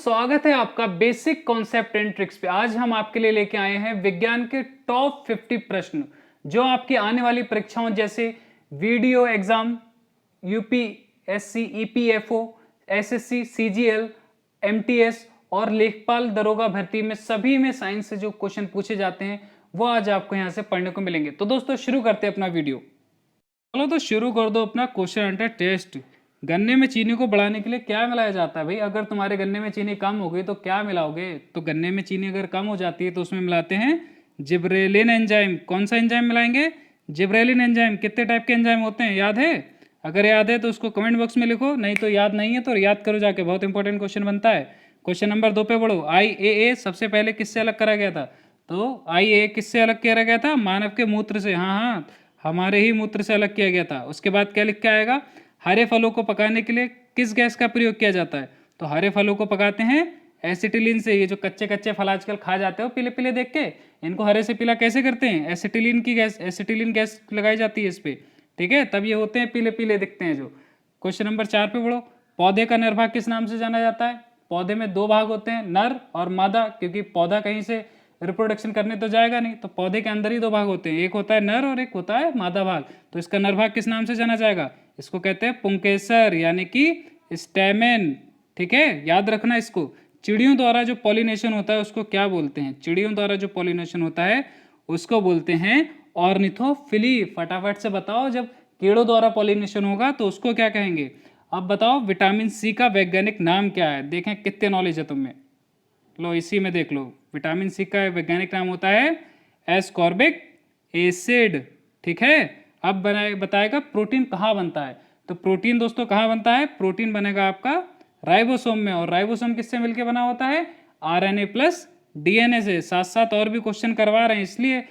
स्वागत है आपका बेसिक कॉन्सेप्ट एंड ट्रिक्स पे। आज हम आपके लिए लेके आए हैं विज्ञान के टॉप 50 प्रश्न जो आपकी आने वाली परीक्षाओं जैसे video exam, UPSC, EPFO, SSC, CGL, MTS और लेखपाल दरोगा भर्ती में सभी में साइंस से जो क्वेश्चन पूछे जाते हैं वो आज आपको यहाँ से पढ़ने को मिलेंगे। तो दोस्तों शुरू करते हैं अपना वीडियो। चलो तो शुरू कर दो अपना क्वेश्चन आंसर टेस्ट। गन्ने में चीनी को बढ़ाने के लिए क्या मिलाया जाता है भाई? अगर तुम्हारे गन्ने में चीनी कम हो गई तो क्या मिलाओगे? तो गन्ने में चीनी अगर कम हो जाती है तो उसमें मिलाते हैं जिब्रेलिन एंजाइम। कौन सा एंजाइम मिलाएंगे? Gibberellin enzyme. कितने टाइप के एंजाइम होते हैं याद है? अगर याद है तो उसको कमेंट बॉक्स में लिखो, नहीं तो याद नहीं है तो याद करो जाके, बहुत इंपॉर्टेंट क्वेश्चन बनता है। क्वेश्चन नंबर 2 पे बढ़ो। IAA सबसे पहले किससे अलग करा गया था? तो IAA किससे अलग करा गया था? मानव के मूत्र से। हाँ हाँ, हमारे ही मूत्र से अलग किया गया था। उसके बाद क्या लिख के आएगा? हरे फलों को पकाने के लिए किस गैस का प्रयोग किया जाता है? तो हरे फलों को पकाते हैं एसिटिलीन से। ये जो कच्चे कच्चे फल आजकल खा जाते हो पीले पीले देख के, इनको हरे से पीला कैसे करते हैं? एसिटिलीन की गैस, एसिटिलीन गैस लगाई जाती है इस पे, ठीक है, तब ये होते हैं पीले पीले दिखते हैं जो। क्वेश्चन नंबर 4 पे बढ़ो। पौधे का नर भाग किस नाम से जाना जाता है? पौधे में 2 भाग होते हैं, नर और मादा, क्योंकि पौधा कहीं से रिप्रोडक्शन करने तो जाएगा नहीं, तो पौधे के अंदर ही 2 भाग होते हैं, एक होता है नर और एक होता है मादा भाग। तो इसका नर भाग किस नाम से जाना जाएगा? इसको कहते हैं पुंकेसर यानी कि स्टेमेन, ठीक है, याद रखना इसको। चिड़ियों द्वारा जो पॉलिनेशन होता है उसको क्या बोलते हैं? चिड़ियों द्वारा जो पॉलिनेशन होता है उसको बोलते हैं ऑर्निथोफिली। फटाफट से बताओ, जब कीड़ों द्वारा पॉलिनेशन होगा तो उसको क्या कहेंगे? अब बताओ विटामिन सी का वैज्ञानिक नाम क्या है? देखें कितने नॉलेज है तुम्हें। लो इसी में देख लो, विटामिन सी का वैज्ञानिक नाम होता है एस्कॉर्बिक एसिड, ठीक है। अब बताएगा प्रोटीन कहाँ बनता है? तो प्रोटीन दोस्तों कहाँ बनता है? प्रोटीन बनेगा आपका राइबोसोम में, और राइबोसोम किससे मिलकर बना होता है? RNA प्लस DNA से। साथ साथ और भी क्वेश्चन करवा रहे हैं, इसलिए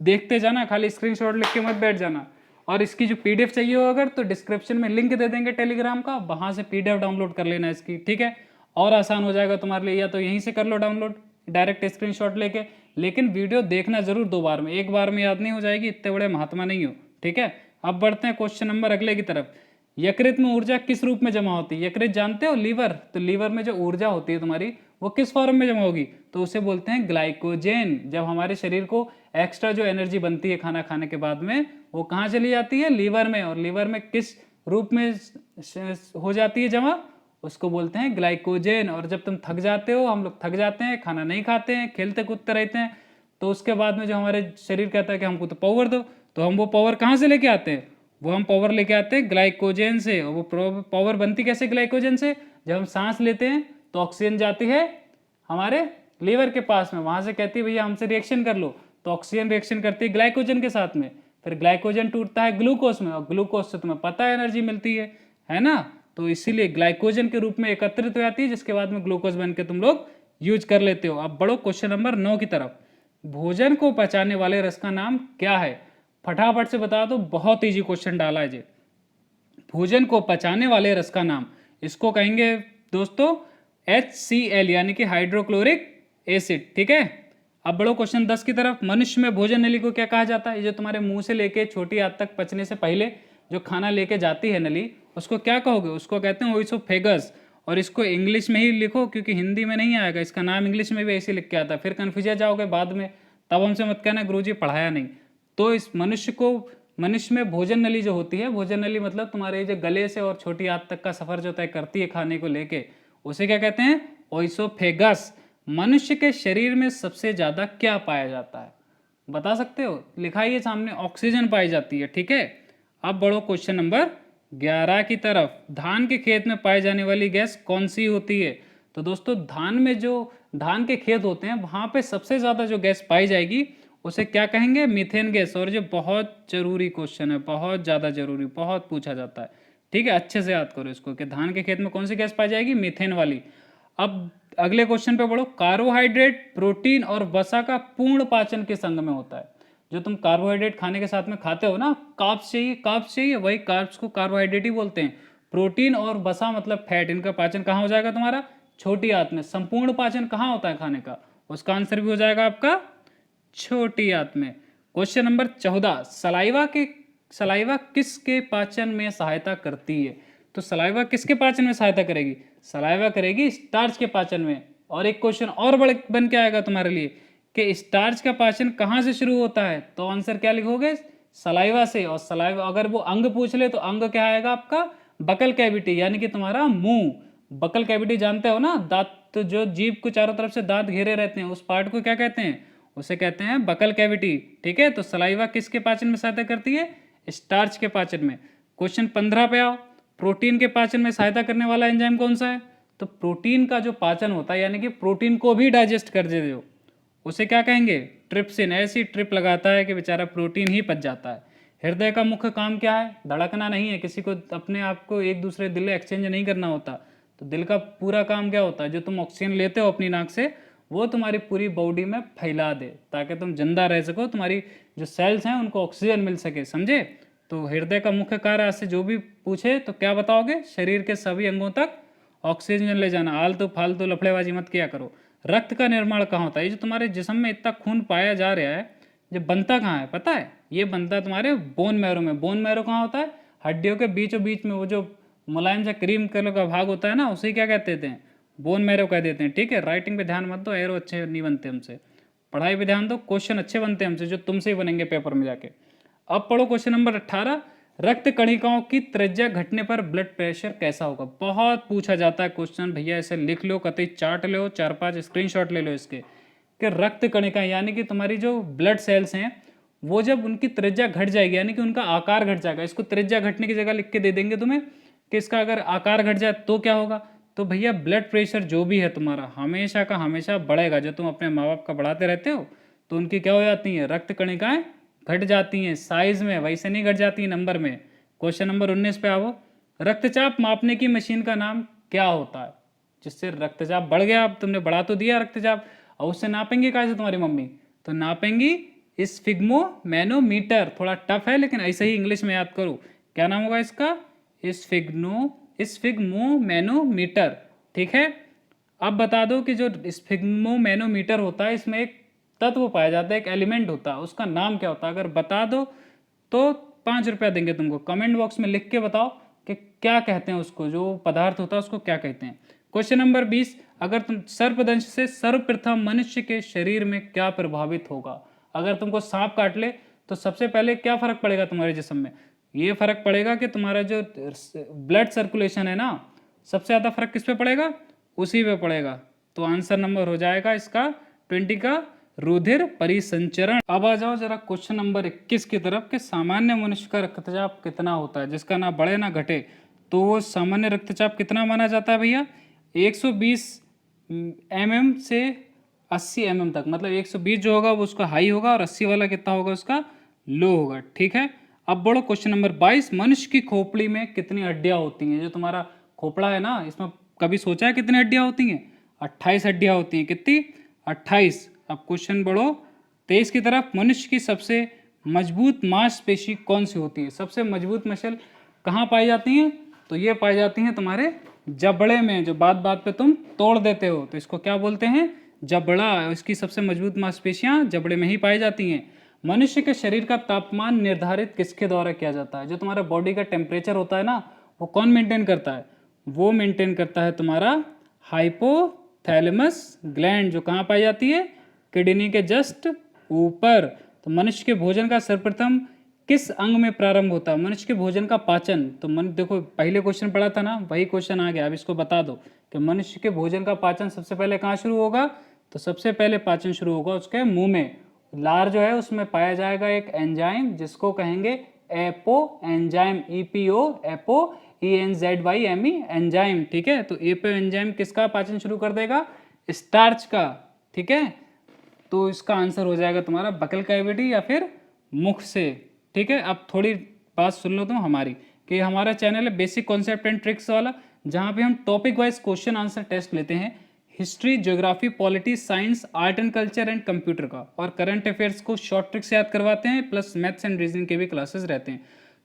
देखते जाना, खाली स्क्रीनशॉट लिख के मत बैठ जाना। और इसकी जो PDF चाहिए हो अगर, तो डिस्क्रिप्शन में लिंक दे देंगे टेलीग्राम का, वहां से PDF डाउनलोड कर लेना इसकी, ठीक है। और आसान हो जाएगा तुम्हारे लिए, या तो यहीं से कर लो डाउनलोड डायरेक्ट स्क्रीनशॉट लेके। लेकिन वीडियो देखना जरूर 2 बार में, एक बार में याद नहीं हो जाएगी, इतने बड़े महात्मा नहीं हो, ठीक है। अब बढ़ते हैं क्वेश्चन नंबर अगले की तरफ। यकृत में ऊर्जा किस रूप में जमा होती है? यकृत जानते हो, लीवर, तो लीवर में जो ऊर्जा होती है तुम्हारी वो किस फॉर्म में जमा होगी? तो उसे बोलते हैं ग्लाइकोजेन। जब हमारे शरीर को एक्स्ट्रा जो एनर्जी बनती है खाना खाने के बाद में, वो कहाँ चली जाती है? लीवर में। और लीवर में किस रूप में हो जाती है जमा? उसको बोलते हैं ग्लाइकोजेन। और जब तुम थक जाते हो, हम लोग थक जाते हैं, खाना नहीं खाते हैं, खेलते कूदते रहते हैं, तो उसके बाद में जो हमारे शरीर कहता है कि हमको तो पावर दो, तो हम वो पावर कहाँ से लेके आते हैं? वो हम पावर लेके आते हैं ग्लाइकोजेन से। और वो पावर बनती कैसे ग्लाइकोजेन से? जब हम सांस लेते हैं तो ऑक्सीजन जाती है हमारे लीवर के पास में, वहां से कहती है भैया हमसे रिएक्शन कर लो, तो ऑक्सीजन रिएक्शन करती है ग्लाइकोजन के साथ में, फिर ग्लाइकोजन टूटता है ग्लूकोज में, और ग्लूकोज से तुम्हें पता है एनर्जी मिलती है ना। तो इसीलिए ग्लाइकोजन के रूप में एकत्रित हो जाती है, जिसके बाद में ग्लूकोज बन के तुम लोग यूज कर लेते हो। अब बढ़ो क्वेश्चन नंबर 9 की तरफ। भोजन को पचाने वाले रस का नाम क्या है? फटाफट से बता दो, बहुत इजी क्वेश्चन डाला है जी। भोजन को पचाने वाले रस का नाम, इसको कहेंगे दोस्तों HCl यानी कि हाइड्रोक्लोरिक एसिड, ठीक है। अब बढ़ो क्वेश्चन 10 की तरफ। मनुष्य में भोजन नली को क्या कहा जाता है? ये जो तुम्हारे मुंह से लेके छोटी आंत तक पचने से पहले जो खाना लेके जाती है नली, उसको क्या कहोगे? उसको कहते हैं ओइसोफेगस। और इसको इंग्लिश में ही लिखो, क्योंकि हिंदी में नहीं आएगा, इसका नाम इंग्लिश में भी ऐसे लिख के आता है, फिर कन्फ्यूज जाओगे बाद में, तब हमसे मत कहना गुरुजी पढ़ाया नहीं। तो इस मनुष्य में भोजन नली जो होती है, भोजन नली मतलब तुम्हारे जो गले से और छोटी आंत तक का सफर जो तय करती है खाने को लेके, उसे क्या कहते हैं? ओइसोफेगस। मनुष्य के शरीर में सबसे ज्यादा क्या पाया जाता है? बता सकते हो? लिखा ही है सामने, ऑक्सीजन पाई जाती है, ठीक है। अब बढ़ो क्वेश्चन नंबर 11 की तरफ। धान के खेत में पाई जाने वाली गैस कौन सी होती है? तो दोस्तों धान में जो धान के खेत होते हैं वहां पे सबसे ज्यादा जो गैस पाई जाएगी उसे क्या कहेंगे? Methane gas. और ये बहुत जरूरी क्वेश्चन है, बहुत ज्यादा जरूरी, बहुत पूछा जाता है, ठीक है। अच्छे से याद करो इसको कि धान के खेत में कौन सी गैस पाई जाएगी? मीथेन वाली। अब अगले क्वेश्चन पे बढ़ो। कार्बोहाइड्रेट, प्रोटीन और वसा का पूर्ण पाचन किस अंग में होता है? जो तुम कार्बोहाइड्रेट खाने के साथ में खाते हो ना, कार्ब्स चाहिए, वही कार्ब्स को कार्बोहाइड्रेट ही बोलते हैं। प्रोटीन और वसा मतलब फैट, इनका पाचन कहाँ हो जाएगा तुम्हारा? छोटी आंत में। संपूर्ण पाचन कहाँ होता है खाने का? उसका आंसर भी हो जाएगा आपका छोटी आंत में। Question number 14। सलाइवा किसके पाचन में सहायता करती है? तो सलाइवा किसके पाचन में सहायता करेगी? सलाइवा करेगी स्टार्च के पाचन में। और एक क्वेश्चन और बड़े बन के आएगा तुम्हारे लिए कि स्टार्च का पाचन कहाँ से शुरू होता है, तो आंसर क्या लिखोगे, सलाइवा से। और सलाइवा अगर वो अंग पूछ ले तो अंग क्या आएगा आपका, बकल कैविटी, यानी कि तुम्हारा मुंह। बकल कैविटी जानते हो ना, दांत, तो जो जीभ को चारों तरफ से दांत घेरे रहते हैं उस पार्ट को क्या कहते हैं, उसे कहते हैं बकल कैविटी। ठीक है, तो सलाइवा किसके पाचन में सहायता करती है, स्टार्च के पाचन में। क्वेश्चन 15 पे आओ, प्रोटीन के पाचन में सहायता करने वाला एंजाइम कौन सा है, तो प्रोटीन का जो पाचन होता है यानी कि प्रोटीन को भी डाइजेस्ट कर दे दो, उसे क्या कहेंगे, ट्रिप्सिन। ऐसी ट्रिप लगाता है कि बेचारा प्रोटीन ही पच जाता है। हृदय का मुख्य काम क्या है, धड़कना नहीं है, किसी को अपने आप को एक दूसरे दिल एक्सचेंज नहीं करना होता। तो दिल का पूरा काम क्या होता है, जो तुम ऑक्सीजन लेते हो अपनी नाक से वो तुम्हारी पूरी बॉडी में फैला दे ताकि तुम जिंदा रह सको, तुम्हारी जो सेल्स हैं उनको ऑक्सीजन मिल सके, समझे। तो हृदय का मुख्य कार्य आज से जो भी पूछे तो क्या बताओगे, शरीर के सभी अंगों तक ऑक्सीजन ले जाना। आलतू फालतू लफड़ेबाजी मत किया करो। रक्त का निर्माण कहाँ होता है, ये जो तुम्हारे जिस्म में इतना खून पाया जा रहा है ये बनता कहाँ है पता है, ये बनता है तुम्हारे बोन मैरो में। बोन मैरो कहाँ होता है, हड्डियों के बीचों बीच में, वो जो मुलायम से क्रीम कलर का भाग होता है ना उसे क्या कहते हैं, बोन मैरो कह देते हैं। ठीक है, राइटिंग पे ध्यान मत दो, एरो अच्छे नहीं बनते हमसे, पढ़ाई पे ध्यान दो, क्वेश्चन अच्छे बनते हैं हमसे जो तुमसे ही बनेंगे पेपर में जाके। अब पढ़ो क्वेश्चन नंबर 18, रक्त कणिकाओं की त्रिज्या घटने पर ब्लड प्रेशर कैसा होगा। बहुत पूछा जाता है क्वेश्चन, भैया ऐसे लिख लो, कतई चार्ट लो, 4-5 स्क्रीनशॉट ले लो इसके, कि रक्त कणिका यानी कि तुम्हारी जो ब्लड सेल्स हैं वो जब उनकी त्रिज्या घट जाएगी यानी कि उनका आकार घट जाएगा। इसको त्रिज्या घटने की जगह लिख के दे देंगे तुम्हें कि इसका अगर आकार घट जाए तो क्या होगा, तो भैया ब्लड प्रेशर जो भी है तुम्हारा हमेशा का हमेशा बढ़ेगा। जो तुम अपने माँ बाप का बढ़ाते रहते हो तो उनकी क्या हो जाती है, रक्त कणिकाएं घट जाती हैं साइज में, वैसे नहीं घट जाती नंबर में। क्वेश्चन नंबर 19 पे आओ, रक्तचाप मापने की मशीन का नाम क्या होता है, जिससे रक्तचाप बढ़ गया, अब तुमने बढ़ा तो दिया रक्तचाप, और उससे नापेंगे कैसे तुम्हारी मम्मी, तो नापेंगी स्फिग्मोमैनोमीटर। थोड़ा टफ है लेकिन ऐसे ही इंग्लिश में याद करो, क्या नाम होगा इसका, स्फिग्मोमैनोमीटर। ठीक है, अब बता दो कि जो स्फिग्मोमैनोमीटर होता है इसमें एक तत्व पाया जाता है, एक एलिमेंट होता है, उसका नाम क्या होता है, अगर बता दो तो 5 रुपया देंगे तुमको। कमेंट बॉक्स में लिख के बताओ कि क्या कहते हैं उसको, जो पदार्थ होता है उसको क्या कहते हैं। क्वेश्चन नंबर 20, अगर तुम सर्पदंश से सर्वप्रथम मनुष्य के शरीर में क्या प्रभावित होगा। अगर तुमको सांप काट ले तो सबसे पहले क्या फर्क पड़ेगा तुम्हारे जिस्म में, ये फर्क पड़ेगा कि तुम्हारा जो ब्लड सर्कुलेशन है ना, सबसे ज़्यादा फर्क किस पे पड़ेगा, उसी पे पड़ेगा। तो आंसर नंबर हो जाएगा इसका 20 का रुधिर परिसंचरण। अब आ जाओ जरा क्वेश्चन नंबर 21 की तरफ कि सामान्य मनुष्य का रक्तचाप कितना होता है, जिसका ना बढ़े ना घटे। तो वो सामान्य रक्तचाप कितना माना जाता है भैया, 120 mm से 80 mm तक, मतलब 120 जो होगा वो उसका हाई होगा और 80 वाला कितना होगा उसका लो होगा। ठीक है, अब बढ़ो क्वेश्चन नंबर 22, मनुष्य की खोपड़ी में कितनी हड्डियां होती हैं। जो तुम्हारा खोपड़ा है ना इसमें कभी सोचा है कितनी हड्डियां होती हैं, 28 हड्डियां होती हैं, कितनी, 28। अब क्वेश्चन बढ़ो 23 की तरफ, मनुष्य की सबसे मजबूत मांसपेशी कौन सी होती है, सबसे मजबूत मसल कहाँ पाई जाती हैं, तो ये पाई जाती हैं तुम्हारे जबड़े में, जो बात बात पे तुम तोड़ देते हो तो इसको क्या बोलते हैं, जबड़ा। इसकी सबसे मजबूत मांसपेशियां जबड़े में ही पाई जाती हैं। मनुष्य के शरीर का तापमान निर्धारित किसके द्वारा किया जाता है, जो तुम्हारा बॉडी का टेम्परेचर होता है ना वो कौन मेंटेन करता है, वो मेंटेन करता है तुम्हारा हाइपोथैलेमस ग्लैंड, जो कहाँ पाई जाती है, किडनी के जस्ट ऊपर। तो मनुष्य के भोजन का सर्वप्रथम किस अंग में प्रारंभ होता है, मनुष्य के भोजन का पाचन। तो मन देखो पहले क्वेश्चन पढ़ा था ना, वही क्वेश्चन आ गया। अब इसको बता दो कि मनुष्य के भोजन का पाचन सबसे पहले कहाँ शुरू होगा, तो सबसे पहले पाचन शुरू होगा उसके मुंह में। लार जो है उसमें पाया जाएगा एक एंजाइम जिसको कहेंगे apo enzyme, EPO, apo ENZYME enzyme. ठीक है, तो एपो एंजाइम किसका पाचन शुरू कर देगा, स्टार्च का। ठीक है, तो इसका आंसर हो जाएगा तुम्हारा बकल कैविटी या फिर मुख से। ठीक है, अब थोड़ी बात सुन लो तुम हमारी, कि हमारा चैनल है बेसिक कॉन्सेप्ट एंड ट्रिक्स वाला, जहाँ पे हम topic wise question answer test लेते हैं, history, geography, polity, science, art and culture and computer का, और करंट अफेयर्स को शॉर्ट ट्रिक्स याद करवाते हैं, प्लस मैथ्स एंड रीजनिंग के भी क्लासेस रहते हैं।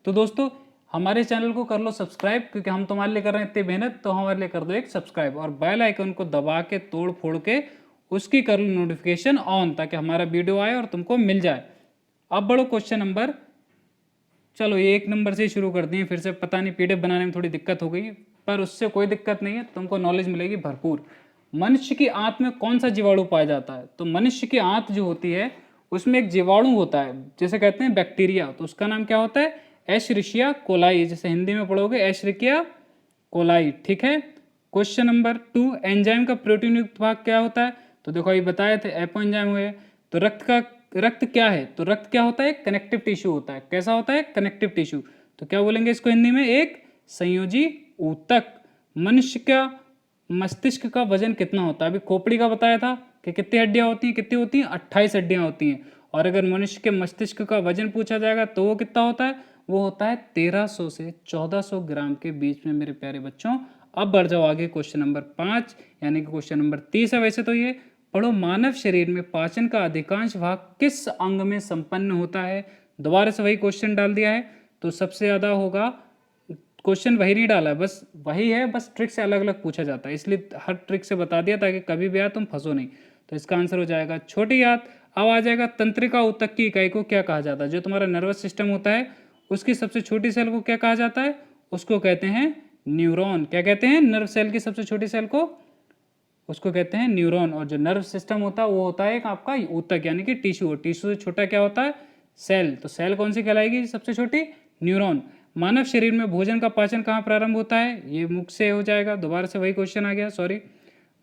तो दोस्तों हमारे चैनल को कर लो सब्सक्राइब, क्योंकि हम तुम्हारे लिए कर रहे हैं इतनी मेहनत, तो हमारे लिए कर दो एक सब्सक्राइब, और बेल आइकन को दबा के तोड़ फोड़ के उसकी कर लो नोटिफिकेशन ऑन, ताकि हमारा वीडियो आए और तुमको मिल जाए। अब बढ़ो क्वेश्चन नंबर, चलो ये 1 नंबर से ही शुरू कर दिए, फिर से पता नहीं PDF बनाने में थोड़ी दिक्कत हो गई, पर उससे कोई दिक्कत नहीं है, तुमको नॉलेज मिलेगी भरपूर। मनुष्य की आंत में कौन सा जीवाणु पाया जाता है? तो मनुष्य की आंत जो होती है उसमें एक जीवाणु होता है, जैसे कहते हैं बैक्टीरिया, तो उसका नाम क्या होता है? एशरिशिया कोलाई, जैसे हिंदी में पढ़ोगे एशरिशिया कोलाई, ठीक है। क्वेश्चन नंबर 2, एंजाइम का प्रोटीन युक्त भाग क्या होता है? तो देखो अभी बताए थे एपो एंजाइम हुए। तो रक्त क्या है? तो रक्त क्या होता है? कनेक्टिव टिश्यू होता है। कैसा होता है? Connective tissue. तो क्या बोलेंगे इसको हिंदी में? एक संयोजी ऊतक। मनुष्य का मस्तिष्क का वजन कितना होता है? अभी खोपड़ी का बताया था कि कितनी हड्डियां होती हैं, कितनी होती हैं? 28 हड्डियां होती हैं। और अगर मनुष्य के मस्तिष्क का वजन पूछा जाएगा तो वो कितना होता है? वो होता है 1300 से 1400 ग्राम के बीच में, मेरे प्यारे बच्चों। अब बढ़ जाओ आगे, क्वेश्चन नंबर 5 यानी कि क्वेश्चन नंबर 30 है वैसे तो ये। पढ़ो, मानव शरीर में पाचन का अधिकांश भाग किस अंग में संपन्न होता है? दोबारा से वही क्वेश्चन डाल दिया है, तो सबसे ज्यादा होगा, क्वेश्चन वही नहीं डाला है, बस वही है, बस ट्रिक से अलग अलग पूछा जाता है, इसलिए हर ट्रिक से बता दिया ताकि कभी भी आए तुम फंसो नहीं। तो इसका आंसर हो जाएगा छोटी आंत। अब आ जाएगा तंत्रिका ऊतक की इकाई को क्या कहा जाता है? जो तुम्हारा नर्वस सिस्टम होता है उसकी सबसे छोटी सेल को क्या कहा जाता है? उसको कहते हैं न्यूरॉन। क्या कहते हैं? नर्व सेल की सबसे छोटी सेल को उसको कहते हैं न्यूरॉन। और जो नर्व सिस्टम होता है वो होता है एक आपका ऊतक यानी कि टिश्यू। टिश्यू से छोटा क्या होता है? सेल। तो सेल कौन सी कहलाएगी सबसे छोटी? न्यूरॉन। मानव शरीर में भोजन का पाचन कहाँ प्रारंभ होता है? ये मुख से हो जाएगा। दोबारा से वही क्वेश्चन आ गया, सॉरी।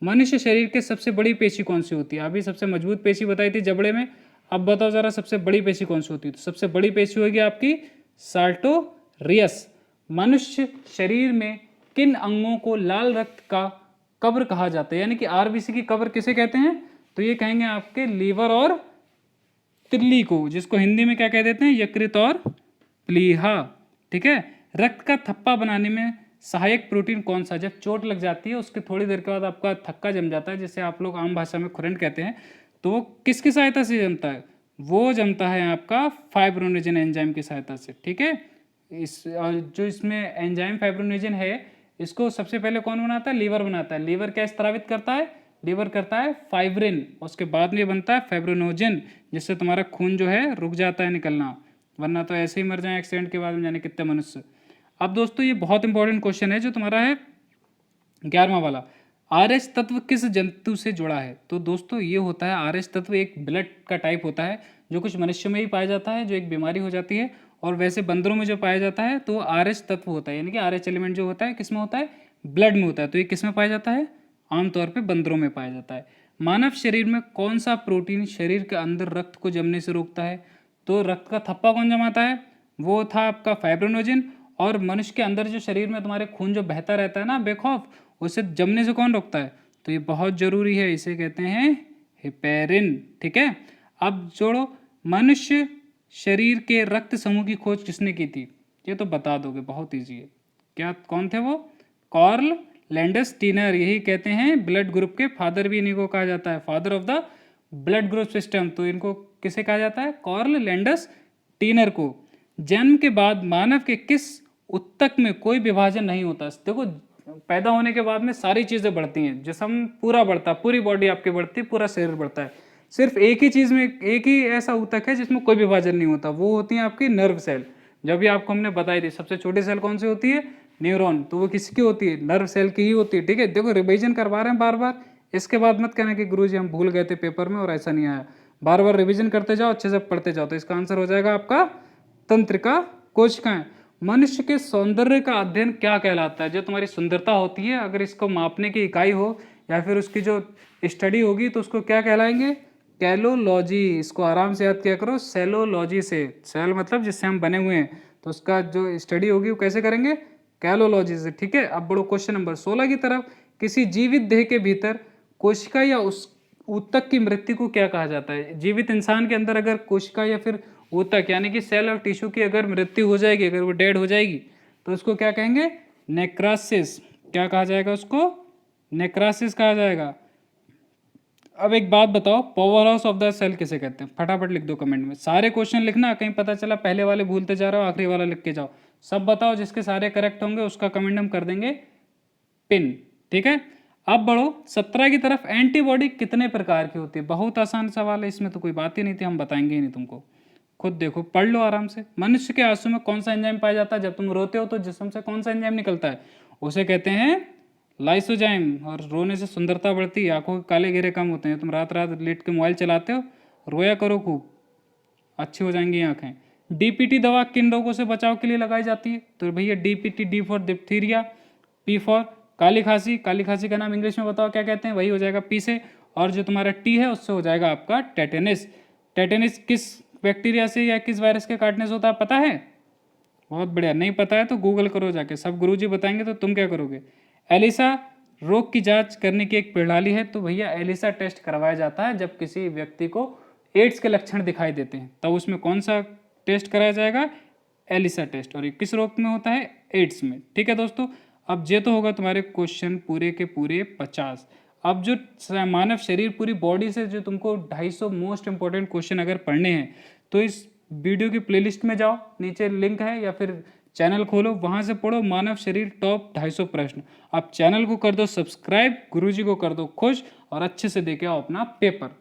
मनुष्य शरीर के सबसे बड़ी पेशी कौन सी होती है? अभी सबसे मजबूत पेशी बताई थी जबड़े में, अब बताओ जरा सबसे बड़ी पेशी कौन सी होती है? तो सबसे बड़ी पेशी होगी आपकी सार्टोरियस। मनुष्य शरीर में किन अंगों को लाल रक्त का कब्र कहा जाता है, यानी कि आरबीसी की कब्र किसे कहते हैं? तो ये कहेंगे आपके लीवर और तिल्ली को, जिसको हिंदी में क्या कह देते हैं? यकृत और प्लीहा, ठीक है। रक्त का थप्पा बनाने में सहायक प्रोटीन कौन सा? जब चोट लग जाती है उसके थोड़ी देर के बाद आपका थक्का जम जाता है, जिसे आप लोग आम भाषा में खुरंट कहते हैं, तो वो किसकी सहायता से जमता है? वो जमता है आपका फाइब्रोनेजन एंजाइम की सहायता से, ठीक है। जो इसमें एंजाइम फाइब्रोनेजन है, इसको सबसे पहले कौन बनाता है? लीवर बनाता है। लीवर क्या स्त्रावित करता है? लीवर करता है फाइब्रिन, उसके बाद में बनता है फाइब्रोनोजन, जिससे तुम्हारा खून जो है रुक जाता है निकलना, वरना तो ऐसे ही मर जाए एक्सीडेंट के बाद में, जाने कितने मनुष्य। अब दोस्तों ये बहुत इंपॉर्टेंट क्वेश्चन है जो तुम्हारा है 11वां वाला। आरएच तत्व किस जंतु से जुड़ा है? तो दोस्तों ये होता है आरएच तत्व, एक ब्लड का टाइप होता है जो कुछ मनुष्य में ही पाया जाता है, जो एक बीमारी हो जाती है। और वैसे बंदरों में जो पाया जाता है तो आरएच तत्व होता है, यानी कि आरएच एलिमेंट जो होता है किस में होता है? ब्लड में होता है। तो ये किस में पाया जाता है? आमतौर पर बंदरों में पाया जाता है। मानव शरीर में कौन सा प्रोटीन शरीर के अंदर रक्त को जमने से रोकता है? तो रक्त का थप्पा कौन जमाता है? वो था आपका फाइब्रोनोजिन। और मनुष्य के अंदर जो शरीर में तुम्हारे खून जो बहता रहता है ना बेखौफ, उसे जमने से कौन रोकता है? तो ये बहुत जरूरी है, इसे कहते हैं हेपेरिन, ठीक है। अब जोड़ो, मनुष्य शरीर के रक्त समूह की खोज किसने की थी? ये तो बता दोगे, बहुत ईजी है। क्या, कौन थे वो? कार्ल लैंडस टीनर, यही कहते हैं ब्लड ग्रुप के फादर भी इन्हीं को कहा जाता है, father of the blood group system. तो इनको किसे कहा जाता है? कार्ल लैंडस टीनर को। जन्म के बाद मानव के किस ऊतक में कोई विभाजन नहीं होता? देखो पैदा होने के बाद में सारी चीजें बढ़ती हैं, जिस्म पूरा बढ़ता है, पूरी बॉडी आपकी बढ़ती है, पूरा शरीर बढ़ता है। सिर्फ एक ही चीज में, एक ही ऐसा ऊतक है जिसमें कोई विभाजन नहीं होता, वो होती है आपकी नर्व सेल। जब भी आपको हमने बताई थी सबसे छोटी सेल कौन सी होती है? न्यूरॉन। तो वो किसकी होती है? नर्व सेल की ही होती है, ठीक है। देखो रिवीजन करवा रहे हैं बार बार, इसके बाद मत कहना कि गुरुजी हम भूल गए थे पेपर में और ऐसा नहीं आया। बार बार रिवीजन करते जाओ, अच्छे से पढ़ते जाओ। तो इसका आंसर हो जाएगा आपका तंत्रिका कोशिकाएं। मनुष्य के सौंदर्य का अध्ययन क्या कहलाता है? जो तुम्हारी सुंदरता होती है, अगर इसको मापने की इकाई हो या फिर उसकी जो स्टडी होगी तो उसको क्या कहलाएंगे? कैलोलॉजी। इसको आराम से याद किया करो, सेलोलॉजी से। सेल मतलब जिससे हम बने हुए हैं, तो उसका जो स्टडी होगी वो कैसे करेंगे? कैलोलॉजी से, ठीक है। अब बढ़ो क्वेश्चन नंबर 16 की तरफ। किसी जीवित देह के भीतर कोशिका या उस ऊतक की मृत्यु को क्या कहा जाता है? जीवित इंसान के अंदर अगर कोशिका या फिर ऊतक यानी कि सेल और टिश्यू की अगर मृत्यु हो जाएगी, अगर वो डेड हो जाएगी, तो उसको क्या कहेंगे? नेक्रासिस। क्या कहा जाएगा उसको? नेक्रासिस कहा जाएगा। अब एक बात बताओ, power house of the cell किसे कहते हैं? फटाफट लिख दो कमेंट में, सारे क्वेश्चन लिखना, कहीं पता चला पहले वाले भूलते जा रहे हो, आखिरी वाला लिख के जाओ। सब बताओ, जिसके सारे करेक्ट होंगे उसका कमेंट हम कर देंगे पिन, ठीक है। अब बढ़ो 17 की तरफ। एंटीबॉडी कितने प्रकार की होती है? बहुत आसान सवाल है, इसमें तो कोई बात ही नहीं थी, हम बताएंगे ही नहीं तुमको, खुद देखो, पढ़ लो आराम से। मनुष्य के आंसू में कौन सा एंजाइम पाया जाता है? जब तुम रोते हो तो जिस्म से कौन सा एंजाइम निकलता है? उसे कहते हैं लाइसोजाइम। और रोने से सुंदरता बढ़ती है, आंखों के काले घेरे कम होते हैं। तुम रात रात लेट के मोबाइल चलाते हो, रोया करो खूब, अच्छी हो जाएंगी आंखें। डीपीटी दवा किन रोगों से बचाव के लिए लगाई जाती है? तो भैया DPT, D for diphtheria, P for काली खांसी। काली खांसी का नाम इंग्लिश में बताओ क्या कहते हैं? वही हो जाएगा पी से। और जो तुम्हारा टी है उससे हो जाएगा आपका टेटेनस। टेटेनस किस बैक्टीरिया से या किस वायरस के काटने से होता है पता है? बहुत बढ़िया। नहीं पता है तो गूगल करो जाके, सब गुरुजी बताएंगे तो तुम क्या करोगे। एलिसा रोग की जांच करने की एक प्रणाली है। तो भैया एलिसा टेस्ट करवाया जाता है जब किसी व्यक्ति को एड्स के लक्षण दिखाई देते हैं, तब उसमें कौन सा टेस्ट कराया जाएगा? ELISA test. और ये किस रोग में होता है? एड्स में। ठीक है दोस्तों, अब ये तो होगा तुम्हारे क्वेश्चन पूरे के पूरे 50। अब जो मानव शरीर पूरी बॉडी से जो तुमको 250 मोस्ट इंपॉर्टेंट क्वेश्चन अगर पढ़ने हैं तो इस वीडियो की प्लेलिस्ट में जाओ, नीचे लिंक है, या फिर चैनल खोलो, वहां से पढ़ो मानव शरीर टॉप 250 प्रश्न। आप चैनल को कर दो सब्सक्राइब, गुरुजी को कर दो खुश, और अच्छे से देके आओ अपना पेपर।